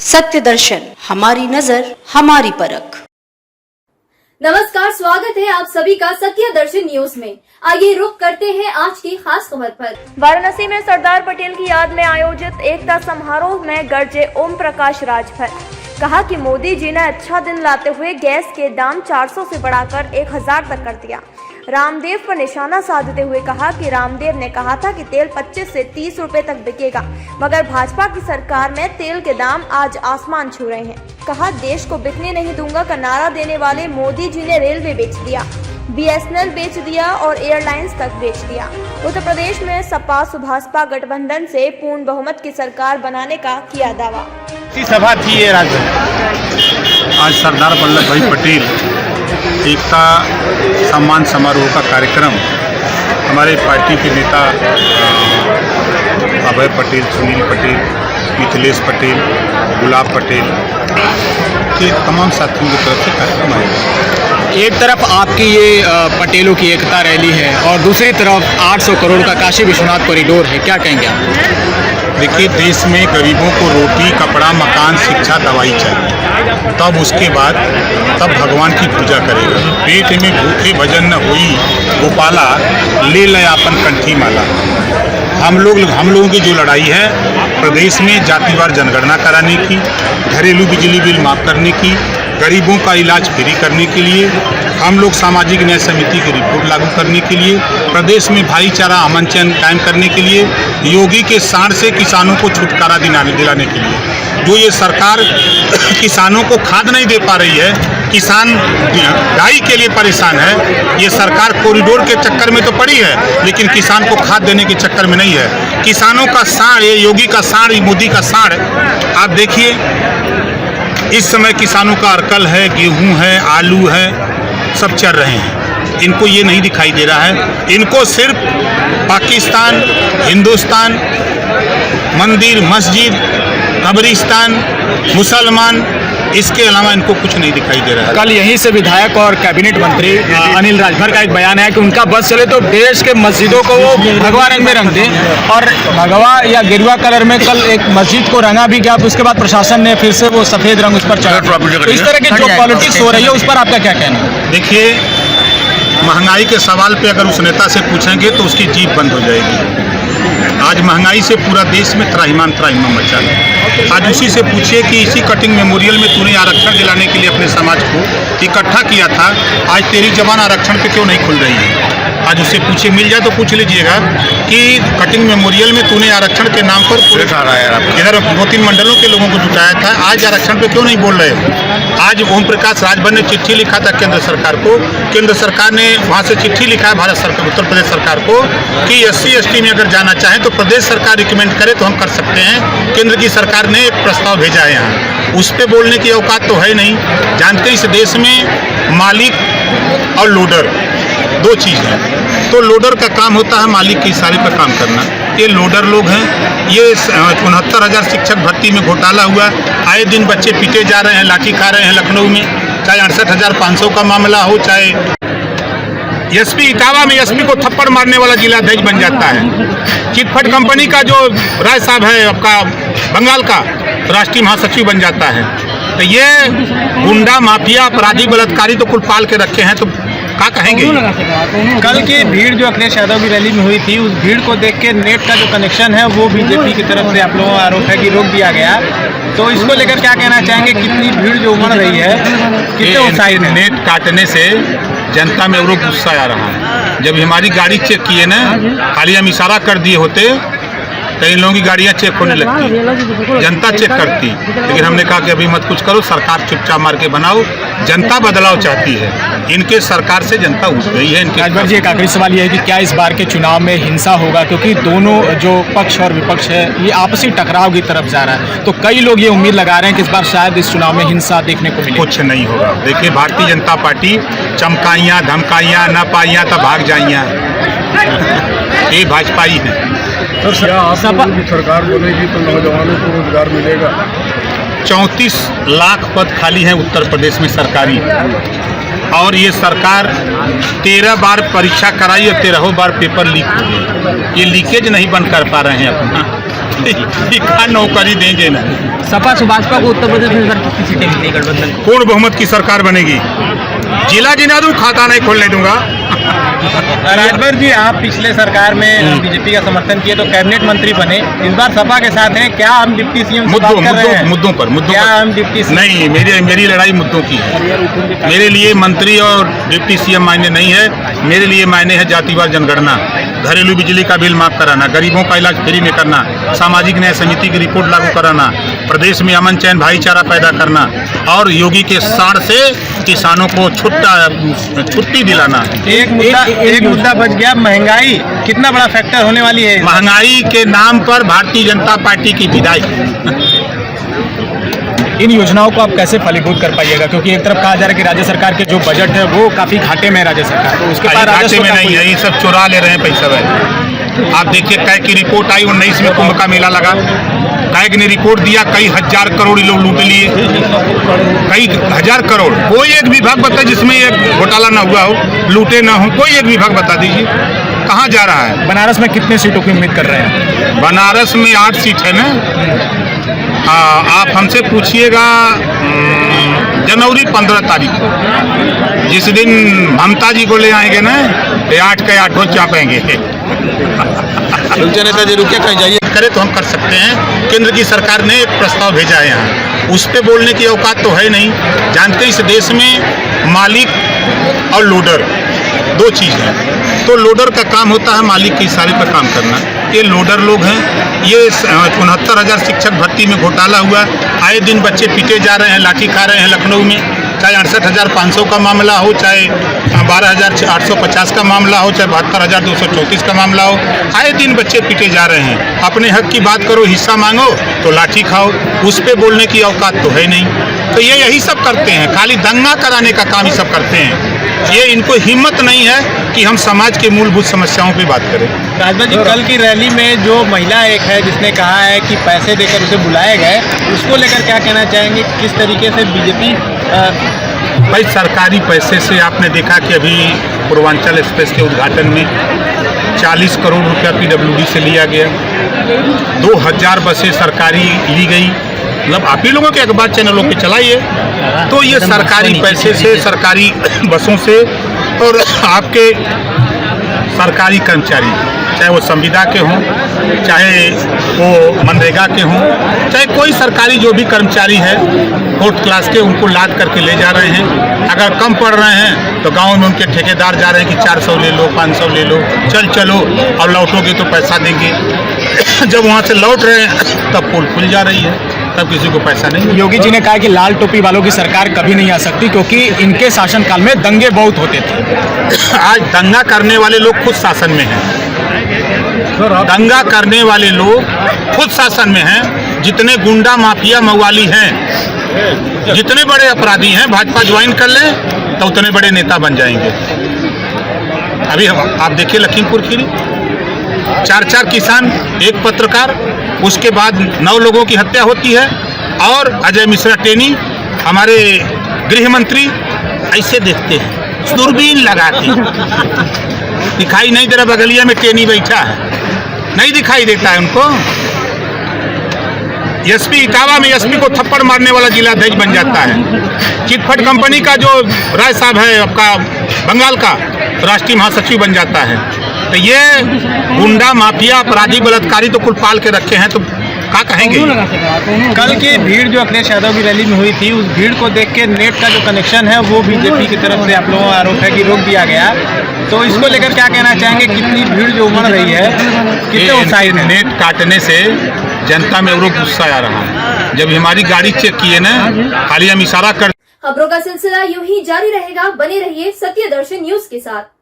सत्य दर्शन, हमारी नजर, हमारी परख। नमस्कार, स्वागत है आप सभी का सत्य दर्शन न्यूज में। आइए रुक करते हैं आज की खास खबर पर। वाराणसी में सरदार पटेल की याद में आयोजित एकता समारोह में गरजे ओम प्रकाश राजभर। कहा कि मोदी जी ने अच्छा दिन लाते हुए गैस के दाम 400 से बढ़ाकर 1000 तक कर दिया। रामदेव पर निशाना साधते हुए कहा कि रामदेव ने कहा था कि तेल 25 से 30 रुपए तक बिकेगा, मगर भाजपा की सरकार में तेल के दाम आज आसमान छू रहे हैं। कहा देश को बिकने नहीं दूंगा का नारा देने वाले मोदी जी ने रेलवे बेच दिया, BSNL बेच दिया और एयरलाइंस तक बेच दिया। उत्तर प्रदेश में सपा सुभाषपा गठबंधन से पूर्ण बहुमत की सरकार बनाने का किया दावा। सभा थी ये राज्य आज सरदार वल्लभ भाई पटेल एकता सम्मान समारोह का कार्यक्रम हमारे पार्टी के नेता अभय पटेल, सुनील पटेल, मिथिलेश पटेल, गुलाब पटेल के तमाम साथियों की तरफ से कार्यक्रम आया। एक तरफ आपकी ये पटेलों की एकता रैली है और दूसरी तरफ 800 करोड़ का काशी विश्वनाथ कॉरिडोर है, क्या कहेंगे आप? देखिए, देश में गरीबों को रोटी, कपड़ा, मकान, शिक्षा, दवाई चाहिए, तब उसके बाद तब भगवान की पूजा करेगा। पेट में भूखे भजन न हुई गोपाला, ले लय आपन कंठी माला। हम लोगों की जो लड़ाई है प्रदेश में जातिवार जनगणना कराने की, घरेलू बिजली बिल माफ़ करने की, गरीबों का इलाज फ्री करने के लिए, हम लोग सामाजिक न्याय समिति की रिपोर्ट लागू करने के लिए, प्रदेश में भाईचारा अमन चैन कायम करने के लिए, योगी के साढ़ से किसानों को छुटकारा दिलाने के लिए। जो ये सरकार किसानों को खाद नहीं दे पा रही है, किसान ढाई के लिए परेशान है। ये सरकार कॉरिडोर के चक्कर में तो पड़ी है, लेकिन किसान को खाद देने के चक्कर में नहीं है। किसानों का साढ़, ये योगी का साढ़, मोदी का साढ़, आप देखिए इस समय किसानों का अरकल है, गेहूं है, आलू है, सब चल रहे हैं। इनको ये नहीं दिखाई दे रहा है। इनको सिर्फ पाकिस्तान, हिंदुस्तान, मंदिर, मस्जिद, कब्रिस्तान, मुसलमान, इसके अलावा इनको कुछ नहीं दिखाई दे रहा है। कल यहीं से विधायक और कैबिनेट मंत्री अनिल राजभर का एक बयान है कि उनका बस चले तो देश के मस्जिदों को वो भगवा रंग में रंग दे, और भगवा या गेरुआ कलर में कल एक मस्जिद को रंगा भी गया, उसके बाद प्रशासन ने फिर से वो सफेद रंग उस पर चढ़ा। तो इस तरह की जो पॉलिटिक्स हो रही है उस पर आपका क्या कहना है? देखिए, महंगाई के सवाल पे अगर उस नेता से पूछेंगे तो उसकी जीभ बंद हो जाएगी। आज महंगाई से पूरा देश में त्राहिमाम मचा है। आज उसी से पूछिए कि इसी कटिंग मेमोरियल में तूने आरक्षण दिलाने के लिए अपने समाज को इकट्ठा किया था, आज तेरी जबान आरक्षण पे क्यों नहीं खुल रही है? आज उससे पूछे, मिल जाए तो पूछ लीजिएगा कि कटिंग मेमोरियल में तूने आरक्षण के नाम पर इधर 2-3 मंडलों के लोगों को जुटाया था, आज आरक्षण पे क्यों नहीं बोल रहे? आज ओम प्रकाश राजभर ने चिट्ठी लिखा था केंद्र सरकार को, केंद्र सरकार ने वहाँ से चिट्ठी लिखा है भारत सरकार, उत्तर प्रदेश सरकार को कि SC/ST में अगर जाना चाहें तो प्रदेश सरकार रिकमेंड करे तो हम कर सकते हैं। केंद्र की सरकार ने एक प्रस्ताव भेजा है यहाँ, उस पर बोलने की औकात तो है नहीं। जानते इस देश में मालिक और लोडर दो चीज़ है। तो लोडर का काम होता है मालिक के इशारे पर काम करना। ये लोडर लोग हैं। ये 69,000 शिक्षक भर्ती में घोटाला हुआ, आए दिन बच्चे पीटे जा रहे हैं, लाठी खा रहे हैं लखनऊ में, चाहे 68,500 का मामला हो, चाहे SP इटावा में SP को थप्पड़ मारने वाला जिलाध्यक्ष बन जाता है। चिटफंड कंपनी का जो राय साहब है आपका बंगाल का, राष्ट्रीय महासचिव बन जाता है। तो ये गुंडा, माफिया, अपराधी, बलात्कारी तो कुल पाल के रखे हैं, तो क्या कहेंगे? कल की भीड़ जो अखिलेश यादव की रैली में हुई थी, उस भीड़ को देख के नेट का जो कनेक्शन है वो बीजेपी की तरफ से आप लोगों का आरोप है कि रोक दिया गया। तो इसको लेकर क्या कहना चाहेंगे? कितनी भीड़ जो उमड़ रही है, कितने उत्साहित है? नेट काटने से जनता में और गुस्सा आ रहा है। जब हमारी गाड़ी चेक किए ना, खाली हम इशारा कर दिए होते तो इन लोगों की गाड़ियाँ चेक होने लगती, जनता चेक करती। लेकिन हमने कहा कि अभी मत कुछ करो, सरकार चुपचाप मार के बनाओ। जनता बदलाव चाहती है, इनके सरकार से जनता उठ गई है। राजभर जी, एक आखिरी सवाल ये है कि क्या इस बार के चुनाव में हिंसा होगा? क्योंकि दोनों जो पक्ष और विपक्ष है ये आपसी टकराव की तरफ जा रहा है, तो कई लोग ये उम्मीद लगा रहे हैं कि इस बार शायद इस चुनाव में हिंसा देखने को मिले। कुछ नहीं होगा। देखिए, भारतीय जनता पार्टी चमकाइयाँ, धमकाइयाँ न पाइयाँ तो भाग जाइयाँ, ये भाजपा ही है। सरकार बनेगी तो नौजवानों को रोजगार मिलेगा। 34 लाख पद खाली हैं उत्तर प्रदेश में सरकारी, और ये सरकार 13 बार परीक्षा कराई और 13 बार पेपर लीक हो गई। ये लीकेज नहीं बंद कर पा रहे हैं अपना। का नौकरी देंगे ना। सपा सुभाषपा को उत्तर प्रदेश में सर कितनी सीटें मिलती है गठबंधन को? पूर्ण बहुमत की सरकार बनेगी। जिला गिना दूं, खाता नहीं खोलने दूंगा। राजभर जी, आप पिछले सरकार में बीजेपी का समर्थन किए तो कैबिनेट मंत्री बने, इस बार सपा के साथ हैं, क्या हम डिप्टी सीएम मुद्दों पर क्या हम डिप्टी सीएम? नहीं, मेरी लड़ाई मुद्दों की है। मेरे लिए मंत्री और डिप्टी सीएम मायने नहीं है। मेरे लिए मायने है जातिवार जनगणना, घरेलू बिजली का बिल माफ कराना, गरीबों का इलाज फ्री में करना, सामाजिक न्याय समिति की रिपोर्ट लागू कराना, प्रदेश में अमन चैन भाईचारा पैदा करना और योगी के साड़ से किसानों को छुट्टी दिलाना। एक मुद्दा बच गया, महंगाई कितना बड़ा फैक्टर होने वाली है? महंगाई के नाम पर भारतीय जनता पार्टी की विदाई। इन योजनाओं को आप कैसे फलीभूत कर पाइएगा, क्योंकि एक तरफ कहा जा रहा है कि राज्य सरकार के जो बजट है वो काफी घाटे में है राज्य सरकार, तो उसके बाद घाटे में नहीं है, ये सब चुरा ले रहे हैं पैसा भाई। आप देखिए, कै की रिपोर्ट आई 19 में कुंभ का मेला लगा, कैग ने रिपोर्ट दिया, कई हजार करोड़ लोग लूट लिए, कई हजार करोड़। कोई एक विभाग बता जिसमें ये घोटाला ना हुआ हो, लूटे ना हो, कोई एक विभाग बता दीजिए कहाँ जा रहा है। बनारस में कितने सीटों की उम्मीद कर रहे हैं? बनारस में 8 सीट है ना। आप हमसे पूछिएगा जनवरी 15 तारीख को, जिस दिन ममता जी को ले आएंगे ना, 8 के 8 चापेंगे। नेता जी रुके, कहीं जाइए करे तो हम कर सकते हैं। केंद्र की सरकार ने एक प्रस्ताव भेजा है यहाँ, उस पे बोलने की औकात तो है नहीं। जानते इस देश में मालिक और लोडर 2 चीज़ है। तो लोडर का काम होता है मालिक के इशारे पर काम करना। ये लोडर लोग हैं। ये 69,000 शिक्षक भर्ती में घोटाला हुआ, आए दिन बच्चे पीटे जा रहे हैं, लाठी खा रहे हैं लखनऊ में। चाहे 68,500 का मामला हो, चाहे 12,850 का मामला हो, चाहे 72,234 का मामला हो, आए दिन बच्चे पीटे जा रहे हैं। अपने हक की बात करो, हिस्सा मांगो तो लाठी खाओ, उस पे बोलने की औकात तो है नहीं। तो ये यही सब करते हैं, खाली दंगा कराने का काम ही सब करते हैं। ये इनको हिम्मत नहीं है कि हम समाज के मूलभूत समस्याओं पे बात करें। राजभर जी, कल की रैली में जो महिला एक है जिसने कहा है कि पैसे देकर उसे बुलाए गए, उसको लेकर क्या कहना चाहेंगे? किस तरीके से बीजेपी भाई सरकारी पैसे से आपने देखा कि अभी पूर्वांचल एक्सप्रेस के उद्घाटन में 40 करोड़ रुपया PWD से लिया गया, 2000 बसें सरकारी ली गई। मतलब आप ही लोगों के अखबार चैनलों पे चलाइए तो ये सरकारी पैसे से, सरकारी बसों से, और आपके सरकारी कर्मचारी, चाहे वो संविदा के हों, चाहे वो मनरेगा के हों, चाहे कोई सरकारी जो भी कर्मचारी है 4th क्लास के, उनको लाद करके ले जा रहे हैं। अगर कम पड़ रहे हैं तो गांव में उनके ठेकेदार जा रहे हैं कि 400 ले लो, 500 ले लो, चलो और लौटोगे तो पैसा देंगे। जब वहाँ से लौट रहे हैं तब पुल खुल जा रही है, तब किसी को पैसा नहीं। योगी जी ने कहा कि लाल टोपी वालों की सरकार कभी नहीं आ सकती क्योंकि इनके शासनकाल में दंगे बहुत होते थे। आज दंगा करने वाले लोग खुद शासन में हैं। दंगा करने वाले लोग खुद शासन में हैं। जितने गुंडा माफिया मवाली हैं, जितने बड़े अपराधी हैं, भाजपा ज्वाइन कर लें तो उतने बड़े नेता बन जाएंगे। अभी आप देखिए लखीमपुर खीरी, 4 किसान, 1 पत्रकार, उसके बाद 9 लोगों की हत्या होती है, और अजय मिश्रा टेनी हमारे गृह मंत्री ऐसे देखते हैं दूरबीन लगा के, दिखाई नहीं दे रहा बगलिया में टेनी बैठा है, नहीं दिखाई देता है उनको। एसपी इटावा में एसपी को थप्पड़ मारने वाला जिलाध्यक्ष बन जाता है। चिटफंड कंपनी का जो राय साहब है आपका बंगाल का, राष्ट्रीय महासचिव बन जाता है। तो ये गुंडा माफिया अपराधी बलात्कारी तो कुल पाल के रखे हैं, तो क्या कहेंगे। कल की भीड़ जो अखिलेश यादव की रैली में हुई थी, उस भीड़ को देख के नेट का जो कनेक्शन है वो बीजेपी की तरफ से आप लोगों का आरोप है कि रोक दिया गया, तो इसको लेकर क्या कहना चाहेंगे? कितनी भीड़ जो उमड़ रही है, कितने उत्साहित है? नेट काटने से जनता में और गुस्सा आ रहा है। जब हमारी गाड़ी चेक किए ना, खाली हम इशारा कर। खबरों का सिलसिला यूं ही जारी रहेगा, बने रहिए सत्य दर्शन न्यूज के साथ।